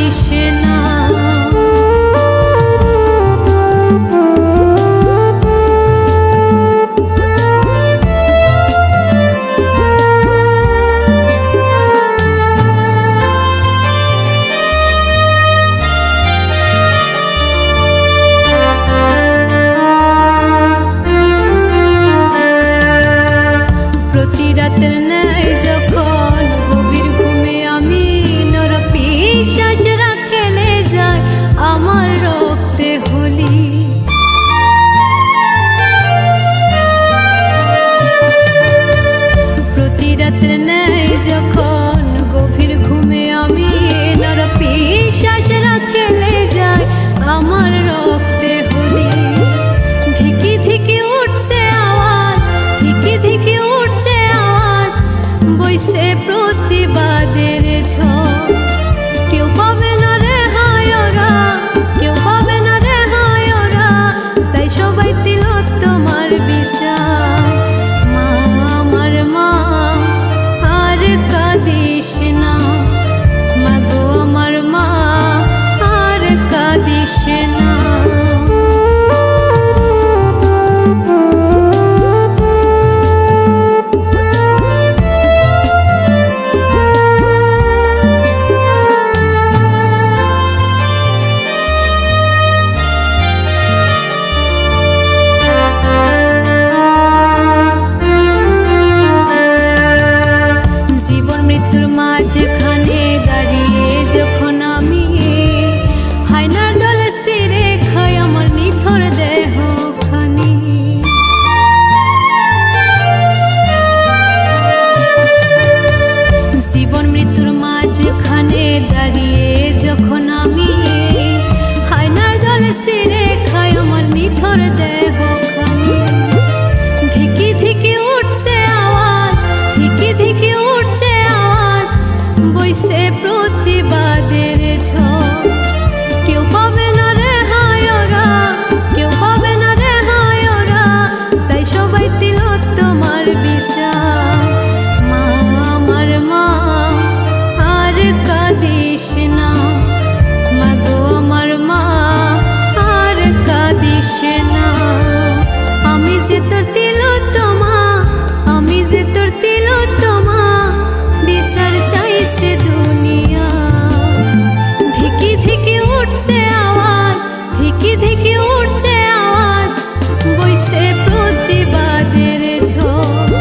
কাঁদিস না। প্রতি রাতের ন্যায় যখন গভীর ঘুমে আমি নরপিশাচরা খেলে যায় আমার রক্তে হোলি। প্রতি রাতের ন্যায় যখন গভীর ঘুমে আমি নরপিশাচরা খেলে যায় আমার রক্তে হোলি। ধিকি ধিকি উঠছে আওয়াজ, ধিকি ধিকি উঠছে আওয়াজ, বইছে প্রতিবাদের ঝড়। কেউ পাবে না রেহাই ওরা, কেউ পাবে না রেহাই ওরা, চাই সবাই তিলোত্তমার বিচার। মা আমার মা আর কাঁদিস না, মা গো আমার মা আর কাঁদিস না। জীবন মৃত্যুর মাঝখানে দাঁড়িয়ে যখন আমি হায়নার দলে ছিঁড়ে খাই আমার নিথর দেহ খানি। জীবন মৃত্যুর মাঝখানে দাঁড়িয়ে যখন আমি হায়নার দলে ছিঁড়ে খাই আমার নিথর দেহ খানি। ধিকি ধিকি উঠছে আওয়াজ, ধিকি ধিকি উঠছে আওয়াজ, বইছে প্রতিবাদের ঝড়। কেউ পাবে না রেহাই ওরা, কেউ পাবে না রেহাই ওরা, চাই সবাই তিলোত্তমার বিচার। মা আমার মা আর কাঁদিস না, মা গো আমার মা আর কাঁদিস না। আমি যে তোর তিলোত্তমা, আমি যে তোর তিলোত্তমা, বিচার চাইছে দুনিয়া। ধিকি ধিকি উঠছে আওয়াজ, ধিকি ধিকি উঠছে আওয়াজ, বইছে প্রতিবাদের ঝড়।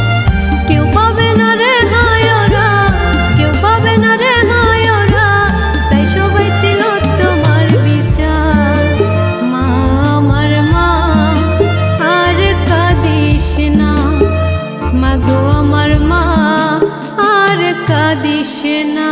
কেউ পাবে না রেহাই ওরা, কেউ পাবে না রেহাই ওরা, চাই সবাই তিলোত্তমার বিচার। মা আমার মা আর কাঁদিস না, মা গো আমার মা আর কাঁদিস না।